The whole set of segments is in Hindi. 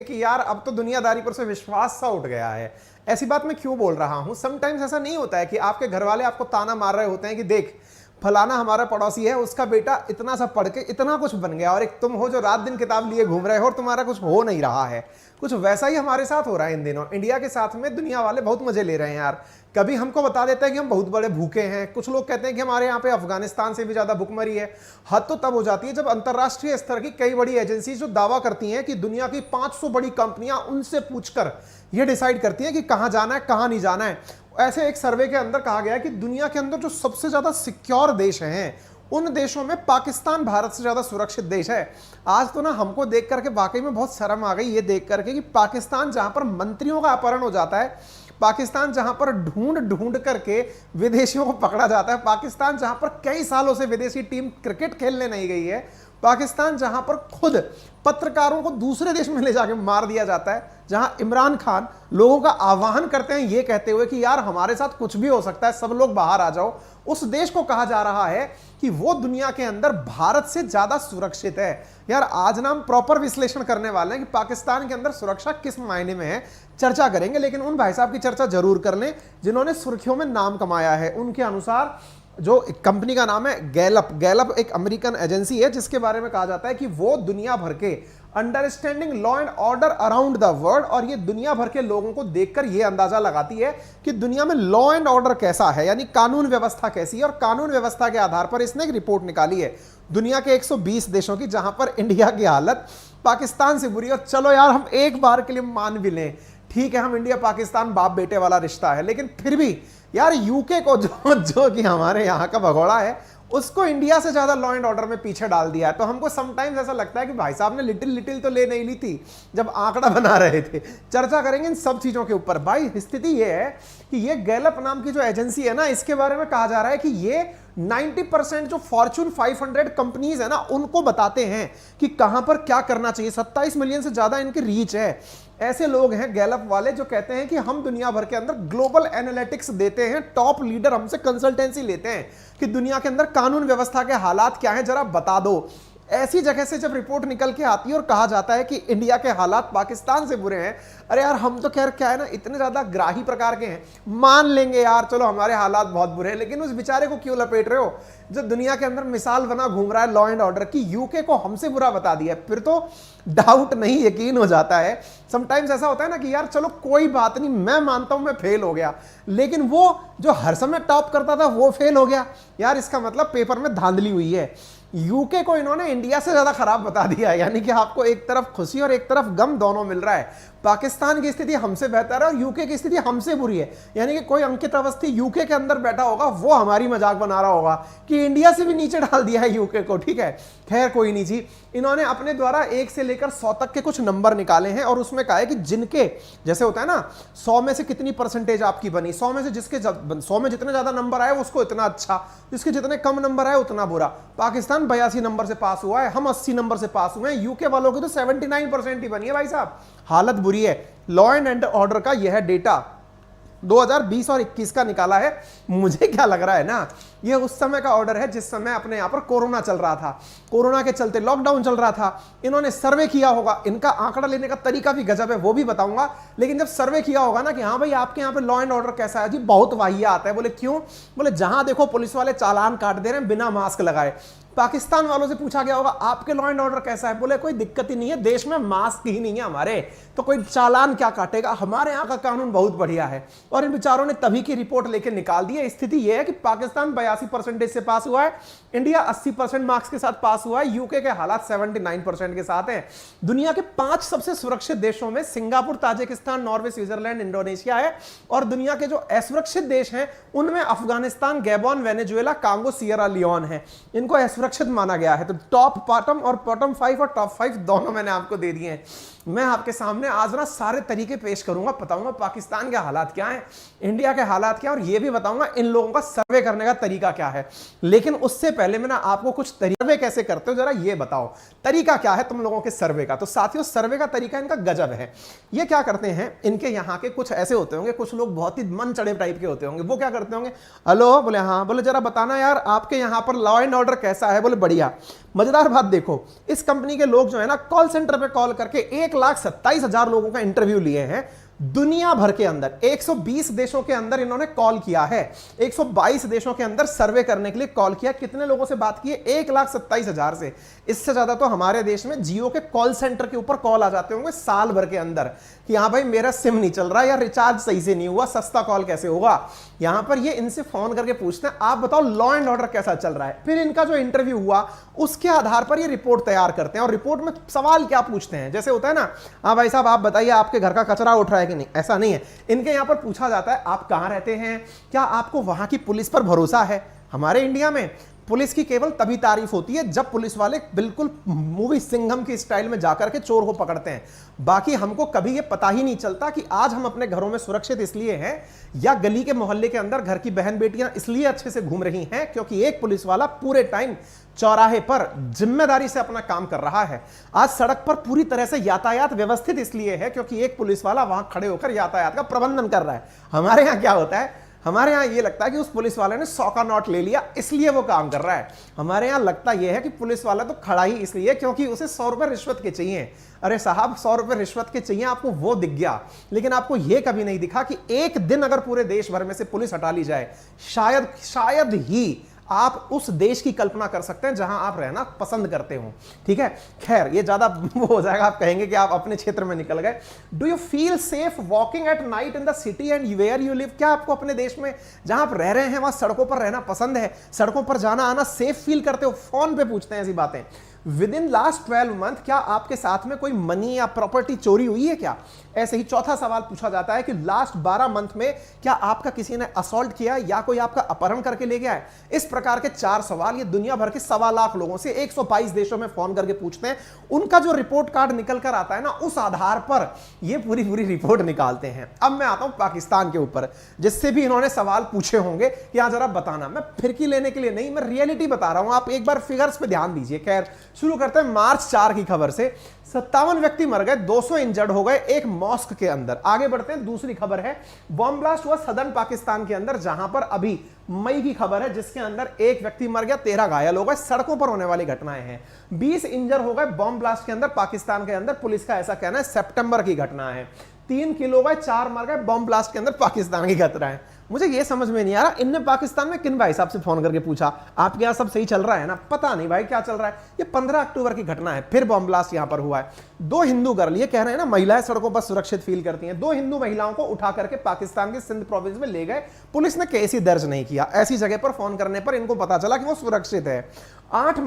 कि यार अब तो दुनियादारी पर से विश्वास सा उठ गया है। ऐसी बात मैं क्यों बोल रहा हूं, समटाइम्स ऐसा नहीं होता है कि आपके घर वाले आपको ताना मार रहे होते हैं कि देख फलाना हमारा पड़ोसी है, उसका बेटा इतना सा पढ़ के इतना कुछ बन गया, और एक तुम हो जो रात दिन किताब लिए घूम रहे हो और तुम्हारा कुछ हो नहीं रहा है। कुछ वैसा ही हमारे साथ हो रहा है इन दिनों। इंडिया के साथ में दुनिया वाले बहुत मजे ले रहे हैं यार। कभी हमको बता देते हैं कि हम बहुत बड़े भूखे हैं, कुछ लोग कहते हैं कि हमारे यहाँ पे अफगानिस्तान से भी ज्यादा भुखमरी है। हद तो तब हो जाती है जब अंतरराष्ट्रीय स्तर की कई बड़ी एजेंसी जो दावा करती हैं कि दुनिया की 500 बड़ी कंपनियां उनसे पूछकर यह डिसाइड करती हैं कि कहां जाना है कहां नहीं जाना है। ऐसे एक सर्वे के अंदर कहा गया है कि दुनिया के अंदर जो सबसे ज्यादा सिक्योर देश हैं उन देशों में पाकिस्तान भारत से ज्यादा सुरक्षित देश है। आज तो ना हमको देख करके वाकई में बहुत शर्म आ गई ये देख करके कि पाकिस्तान जहां पर मंत्रियों का अपहरण हो जाता है, पाकिस्तान जहां पर ढूंढ ढूंढ करके विदेशियों को पकड़ा जाता है, पाकिस्तान जहां पर कई सालों से विदेशी टीम क्रिकेट खेलने नहीं गई है, पाकिस्तान जहां पर खुद पत्रकारों को दूसरे देश में ले जाके मार दिया जाता है, जहां इमरान खान लोगों का आह्वान करते हैं ये कहते हुए कि यार हमारे साथ कुछ भी हो सकता है, सब लोग बाहर आ जाओ, उस देश को कहा जा रहा है कि वो दुनिया के अंदर भारत से ज्यादा सुरक्षित है। यार आज ना हम प्रॉपर विश्लेषण करने वाले हैं कि पाकिस्तान के अंदर सुरक्षा किस मायने में है, चर्चा करेंगे। लेकिन उन भाई साहब की चर्चा जरूर कर लें जिन्होंने सुर्खियों में नाम कमाया है। उनके अनुसार जो कंपनी का नाम है गैलप, गैलप एक अमेरिकन एजेंसी है जिसके बारे में कहा जाता है कि वो दुनिया भर के understanding law and order around the world, और ये दुनिया भर के लोगों को देखकर ये अंदाजा लगाती है कि दुनिया में लॉ एंड ऑर्डर कैसा है, यानी कानून व्यवस्था कैसी है। और कानून व्यवस्था के आधार पर इसने एक रिपोर्ट निकाली है दुनिया के 120 देशों की, जहां पर इंडिया की हालत पाकिस्तान से बुरी। और चलो यार हम एक बार के लिए मान भी लें, ठीक है हम इंडिया पाकिस्तान बाप बेटे वाला रिश्ता है, लेकिन फिर भी यार यूके को जो कि हमारे यहाँ का भगोड़ा है उसको इंडिया से ज्यादा लॉ एंड ऑर्डर में पीछे डाल दिया है। तो हमको समटाइम्स ऐसा लगता है कि भाई साहब ने लिटिल लिटिल तो ले नहीं ली थी जब आंकड़ा बना रहे थे। चर्चा करेंगे इन सब चीजों के ऊपर। भाई स्थिति ये है कि ये गैलप नाम की जो एजेंसी है ना, इसके बारे में कहा जा रहा है कि ये 90% जो फॉर्च्यून 500 कंपनीज है ना उनको बताते हैं कि कहां पर क्या करना चाहिए। 27 मिलियन से ज्यादा इनकी रीच है। ऐसे लोग हैं गैलप वाले जो कहते हैं कि हम दुनिया भर के अंदर ग्लोबल एनालिटिक्स देते हैं, टॉप लीडर हमसे कंसल्टेंसी लेते हैं कि दुनिया के अंदर कानून व्यवस्था के हालात क्या हैं जरा बता दो। ऐसी जगह से जब रिपोर्ट निकल के आती है और कहा जाता है कि इंडिया के हालात पाकिस्तान से बुरे हैं, अरे यार हम तो खैर क्या है ना इतने ज्यादा ग्राही प्रकार के हैं, मान लेंगे यार चलो हमारे हालात बहुत बुरे हैं, लेकिन उस बेचारे को क्यों लपेट रहे हो जो दुनिया के अंदर मिसाल बना घूम रहा है लॉ एंड ऑर्डर की। यूके को हमसे बुरा बता दिया, फिर तो डाउट नहीं यकीन हो जाता है। समटाइम्स ऐसा होता है ना कि यार चलो कोई बात नहीं, मैं मानता हूं मैं फेल हो गया, लेकिन वो जो हर समय टॉप करता था वो फेल हो गया, यार इसका मतलब पेपर में धांधली हुई है। यूके को इन्होंने इंडिया से ज्यादा खराब बता दिया है, यानी कि आपको एक तरफ खुशी और एक तरफ गम दोनों मिल रहा है। पाकिस्तान की स्थिति हमसे बेहतर है और यूके की स्थिति हमसे बुरी है, यानी कि कोई अंकित अवस्थी यूके के अंदर बैठा होगा वो हमारी मजाक बना रहा होगा कि इंडिया से भी नीचे डाल दिया है यूके को। ठीक है, खैर कोई नहीं जी। इन्होंने अपने द्वारा 1 से लेकर 100 तक के कुछ नंबर निकाले हैं और उसमें कहा है कि जिनके जैसे होता है ना 100 में से कितनी परसेंटेज आपकी बनी, 100 में से जिसके 100 में जितने ज्यादा नंबर आए उसको इतना अच्छा, जिसके जितने कम नंबर आए उतना बुरा। पाकिस्तान 82 नंबर से पास हुआ है, हम 80 नंबर से पास हुए हैं, यूके वालों की तो 79% ही बनी है। भाई साहब हालत बुरी है। लॉ एंड ऑर्डर का यह डेटा 2020 और 21 का निकाला है। मुझे क्या लग रहा है ना, ये उस समय का ऑर्डर है जिस समय अपने यहां पर कोरोना चल रहा था, कोरोना के चलते लॉकडाउन चल रहा था, इन्होंने सर्वे किया होगा। इनका आंकड़ा लेने का तरीका भी गजब है, वो भी बताऊंगा। लेकिन जब सर्वे किया होगा ना कि हाँ भाई आपके यहाँ पे लॉ एंड ऑर्डर कैसा है, जी बहुत वाहिया आता है। बोले क्यों? बोले जहां देखो पुलिस वाले चालान काट दे रहे हैं बिना मास्क लगाए। पाकिस्तान वालों से पूछा गया होगा आपके लॉ एंड ऑर्डर कैसा है, बोले कोई दिक्कत ही नहीं है, देश में मास्क ही नहीं है हमारे, तो कोई चालान क्या काटेगा, हमारे यहाँ का कानून बहुत बढ़िया है। और इन बेचारों ने तभी की रिपोर्ट लेकर निकाल दी है। स्थिति यह है कि पाकिस्तान 82% से पास हुआ है, इंडिया 80% मार्क्स के साथ पास हुआ है, यूके के हालात 79% के साथ हैं। दुनिया के 5 सबसे सुरक्षित देशों में Singapore, Tajikistan, Norway, Switzerland, Indonesia है। और दुनिया के जो असुरक्षित देश हैं उनमें Afghanistan, Gabon, Venezuela, Congo, Sierra Leone है। इनको असुरक्षित माना गया है। तो टॉप बॉटम और बॉटम 5 और टॉप 5 दोनों मैंने आपको दे दिए हैं। मैं आपके सामने आज ना सारे तरीके पेश करूंगा, बताऊंगा पाकिस्तान के हालात क्या हैं, इंडिया के हालात क्या हैं, और ये भी बताऊंगा इन लोगों का सर्वे करने का तरीका क्या है। लेकिन उससे पहले मैं ना आपको कुछ सर्वे कैसे करते हो जरा ये बताओ, तरीका क्या है तुम लोगों के सर्वे का। तो साथियों सर्वे का तरीका इनका गजब है। ये क्या करते हैं, इनके यहाँ के कुछ ऐसे होते होंगे, कुछ लोग बहुत ही मन चढ़े टाइप के होते होंगे। वो क्या करते होंगे, हेलो, बोले हाँ, बोले जरा बताना यार आपके यहाँ पर लॉ एंड ऑर्डर कैसा है, बोले बढ़िया। मजेदार बात देखो, इस कंपनी के लोग जो है ना कॉल सेंटर पे कॉल करके 1,27,000 लोगों का इंटरव्यू लिए हैं दुनिया भर के अंदर। 120 देशों के अंदर इन्होंने कॉल किया है, 122 देशों के अंदर सर्वे करने के लिए कॉल किया। कितने लोगों से बात की है? 1,27,000 से। इससे ज्यादा तो हमारे देश में जियो के कॉल सेंटर के ऊपर कॉल आ जाते होंगे साल भर के अंदर कि हाँ भाई मेरा सिम नहीं चल रहा या रिचार्ज सही से नहीं हुआ, सस्ता कॉल कैसे होगा। यहां पर ये इनसे फोन करके पूछते हैं आप बताओ लॉ एंड ऑर्डर कैसा चल रहा है। फिर इनका जो इंटरव्यू हुआ उसके आधार पर ये रिपोर्ट तैयार करते हैं। और रिपोर्ट में सवाल क्या पूछते हैं, जैसे होता है ना, हाँ भाई साहब आप बताइए आपके घर का कचरा उठ रहा है कि नहीं। ऐसा नहीं है, इनके यहां पर पूछा जाता है आप कहां रहते हैं, क्या आपको वहां की पुलिस पर भरोसा है। हमारे इंडिया में पुलिस की केवल तभी तारीफ होती है जब पुलिस वाले बिल्कुल मूवी सिंघम की स्टाइल में जाकर के चोर को पकड़ते हैं। बाकी हमको कभी ये पता ही नहीं चलता कि आज हम अपने घरों में सुरक्षित इसलिए हैं या गली के मोहल्ले के अंदर घर की बहन बेटियां इसलिए अच्छे से घूम रही हैं क्योंकि एक पुलिस वाला पूरे टाइम चौराहे पर जिम्मेदारी से अपना काम कर रहा है। आज सड़क पर पूरी तरह से यातायात व्यवस्थित इसलिए है क्योंकि एक पुलिस वाला वहां खड़े होकर यातायात का प्रबंधन कर रहा है। हमारे यहां क्या होता है, हमारे यहां ये लगता है कि उस पुलिस वाले ने 100 का नोट ले लिया इसलिए वो काम कर रहा है। हमारे यहां लगता यह है कि पुलिस वाला तो खड़ा ही इसलिए क्योंकि उसे 100 रुपए रिश्वत के चाहिए। अरे साहब 100 रुपए रिश्वत के चाहिए आपको, वो दिख गया, लेकिन आपको यह कभी नहीं दिखा कि एक दिन अगर पूरे देश भर में से पुलिस हटा ली जाए शायद ही आप उस देश की कल्पना कर सकते हैं जहां आप रहना पसंद करते हो। ठीक है, खैर ये ज्यादा वो हो जाएगा, आप कहेंगे कि आप अपने क्षेत्र में निकल गए। Do you feel safe walking at night in the city and where you live. क्या आपको अपने देश में जहां आप रह रहे हैं वहां सड़कों पर रहना पसंद है, सड़कों पर जाना आना सेफ फील करते हो। फोन पे पूछते हैं ऐसी बातें। विद इन लास्ट 12 मंथ क्या आपके साथ में कोई मनी या प्रॉपर्टी चोरी हुई है क्या। ऐसे ही चौथा सवाल पूछा जाता है कि लास्ट 12 मंथ में क्या आपका किसी ने असॉल्ट किया या कोई आपका अपहरण करके ले गया है। इस प्रकार के 4 सवाल ये दुनिया भर के 1.25 लाख लोगों से 122 देशों में फोन करके पूछते हैं। उनका जो रिपोर्ट कार्ड निकल कर आता है ना, उस आधार पर ये पूरी रिपोर्ट निकालते हैं। अब मैं आता हूं पाकिस्तान के ऊपर, जिससे भी इन्होंने सवाल पूछे होंगे कि हाँ जरा बताना। मैं फिरकी लेने के लिए नहीं, मैं रियलिटी बता रहा हूं, आप एक बार फिगर्स पे ध्यान दीजिए। खैर शुरू करते हैं मार्च 4 की खबर से। 57 व्यक्ति मर गए, 200 इंजर्ड हो गए एक मॉस्क के अंदर। आगे बढ़ते हैं, दूसरी खबर है बॉम्ब ब्लास्ट हुआ सदर्न पाकिस्तान के अंदर, जहां पर अभी मई की खबर है जिसके अंदर 1 व्यक्ति मर गया, 13 घायल हो गए। सड़कों पर होने वाली घटनाएं हैं। 20 इंजर हो गए बॉम्ब ब्लास्ट के अंदर पाकिस्तान के अंदर, पुलिस का ऐसा कहना है। सितंबर की घटना है। 3 किलो गए, 4 मर गए बॉम्ब ब्लास्ट के अंदर पाकिस्तान की घटना है। मुझे ये समझ में नहीं आ रहा इनने पाकिस्तान में किन भाई साहब से फोन करके पूछा आपके यहां सब सही चल रहा है ना। पता नहीं भाई क्या चल रहा है। ये 15 अक्टूबर की घटना है, फिर बॉम्ब ब्लास्ट यहां पर हुआ है। 2 हिंदू गर्ल, ये कह रहे हैं ना महिलाएं सड़कों पर सुरक्षित फील करती हैं, 2 हिंदू महिलाओं को उठा करके पाकिस्तान के सिंध प्रोविंस में ले गए। पुलिस ने केस ही दर्ज नहीं किया। ऐसी जगह पर फोन करने पर इनको पता चला कि वो सुरक्षित है। 8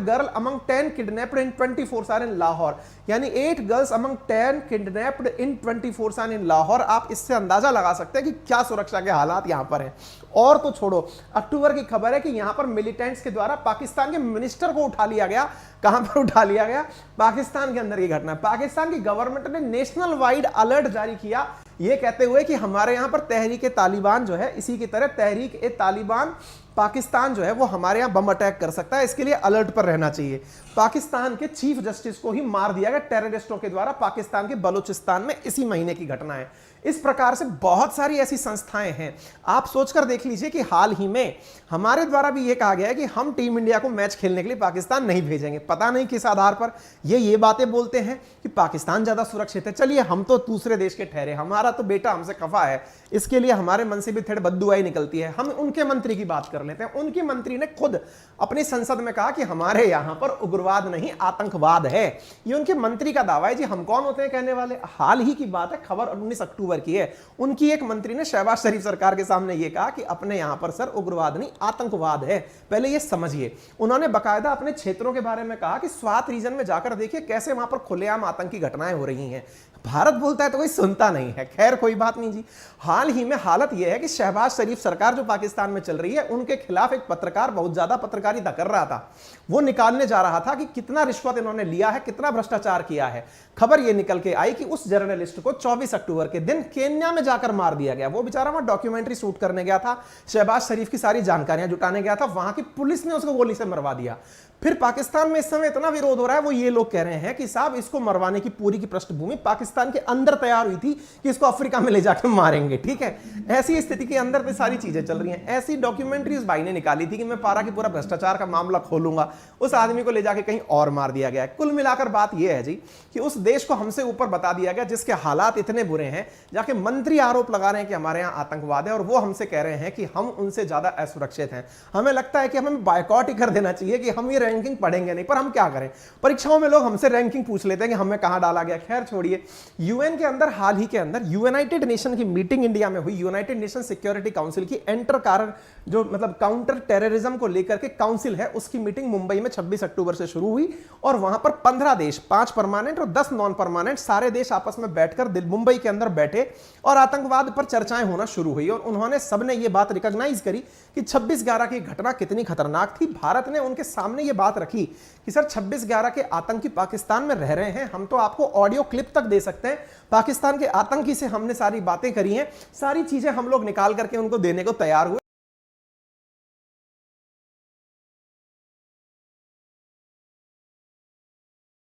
girl among 10 kidnapped in 24 hour in Lahore, यानी 8 girls among 10 kidnapped in 24 hour in Lahore. आप इससे अंदाजा लगा सकते हैं कि क्या सुरक्षा के हालात यहां पर हैं। और तो छोड़ो, अक्टूबर की खबर है कि यहां पर मिलिटेंट्स के द्वारा पाकिस्तान के मिनिस्टर को उठा लिया गया। कहां पर उठा लिया गया? पाकिस्तान के अंदर ये घटना है। पाकिस्तान की गवर्नमेंट ने नेशनल वाइड अलर्ट जारी किया, ये कहते हुए कि हमारे यहां पर तहरीक ए तालिबान जो है, इसी की तरह तहरीक ए तालिबान पाकिस्तान जो है वो हमारे यहां बम अटैक कर सकता है, इसके लिए अलर्ट पर रहना चाहिए। पाकिस्तान के चीफ जस्टिस को ही मार दिया गया टेररिस्टों के द्वारा पाकिस्तान के बलूचिस्तान में, इसी महीने की घटना है। इस प्रकार से बहुत सारी ऐसी संस्थाएं हैं। आप सोचकर देख लीजिए कि हाल ही में हमारे द्वारा भी यह कहा गया है कि हम टीम इंडिया को मैच खेलने के लिए पाकिस्तान नहीं भेजेंगे। पता नहीं किस आधार पर ये बातें बोलते हैं कि पाकिस्तान ज्यादा सुरक्षित है। चलिए हम तो दूसरे देश के ठहरे, हमारा तो बेटा हमसे खफा है, इसके लिए हमारे मन से भी थोड़ी बद्दुआई निकलती है। हम उनके मंत्री की बात कर लेते हैं। उनकी मंत्री ने खुद अपनी संसद में कहा कि हमारे यहां पर उग्रवाद नहीं आतंकवाद है। ये उनके मंत्री का दावा है। जी हम कौन होते हैं कहने वाले। हाल ही की बात है, खबर 19 अक्टूबर की है। उनकी एक मंत्री ने शहबाज शरीफ सरकार के सामने यह कहा कि अपने यहां पर सर उग्रवाद नहीं आतंकवाद है। पहले यह समझिए। उन्होंने बकायदा अपने क्षेत्रों के बारे में कहा कि स्वात रीजन में जाकर देखिए कैसे वहां पर खुलेआम आतंकी घटनाएं हो रही हैं। भारत बोलता है तो कोई सुनता नहीं है। खैर कोई बात नहीं जी। हाल ही में हालत यह है कि शहबाज शरीफ सरकार जो पाकिस्तान में चल रही है, उनके खिलाफ एक पत्रकार बहुत ज्यादा पत्रकारिता कर रहा था। वो निकालने जा रहा था कि कितना रिश्वत इन्होंने लिया है, कितना भ्रष्टाचार किया है। खबर यह निकल के आई कि उस जर्नलिस्ट को 24 अक्टूबर के दिन केन्या में जाकर मार दिया गया। वो बेचारा वहां डॉक्यूमेंट्री शूट करने गया था, शहबाज शरीफ की सारी जानकारियां जुटाने गया था। वहां की पुलिस ने उसको गोली से मरवा दिया। फिर पाकिस्तान में इस समय इतना विरोध हो रहा है, वो ये लोग कह रहे हैं कि साहब इसको मरवाने की पूरी की पृष्ठभूमि पाकिस्तान के अंदर तैयार हुई थी कि इसको अफ्रीका में ले जाकर मारेंगे। ठीक है, ऐसी स्थिति के अंदर पे सारी चीजें चल रही हैं। ऐसी डॉक्यूमेंट्री उस भाई ने निकाली थी कि मैं पारा की पूरा भ्रष्टाचार का मामला खोलूंगा, उस आदमी को ले जाके कहीं और मार दिया गया है। कुल मिलाकर बात यह है जी कि उस देश को हमसे ऊपर बता दिया गया जिसके हालात इतने बुरे हैं, जाके मंत्री आरोप लगा रहे हैं कि हमारे यहाँ आतंकवाद है, और वो हमसे कह रहे हैं कि हम उनसे ज्यादा असुरक्षित हैं। हमें लगता है कि हमें बायकॉट ही कर देना चाहिए कि हम ये रैंकिंग पढ़ेंगे नहीं। पर हम क्या करें, परीक्षाओं में लोग हमसे रैंकिंग पूछ लेते हैं कि हमें कहां डाला गया। खैर छोड़िए, यूएन के अंदर हाल ही के अंदर यूनाइटेड नेशन की मीटिंग इंडिया में हुई। यूनाइटेड नेशन सिक्योरिटी काउंसिल की जो मतलब काउंटर टेररिज्म को लेकर के काउंसिल है, उसकी मीटिंग मुंबई में 26 अक्टूबर से शुरू हुई और वहां पर 15 देश, 5 परमानेंट और 10 नॉन परमानेंट, सारे देश आपस में बैठकर मुंबई के अंदर बैठे और आतंकवाद पर चर्चाएं होना शुरू हुई। और उन्होंने सबने ये बात रिकॉग्नाइज करी कि 26/11 की घटना कितनी खतरनाक थी। भारत ने उनके सामने ये बात रखी कि सर 26/11 के आतंकी पाकिस्तान में रह रहे हैं, हम तो आपको ऑडियो क्लिप तक दे सकते हैं, पाकिस्तान के आतंकी से हमने सारी बातें करी हैं, सारी चीजें हम लोग निकाल करके उनको देने को तैयार हुए।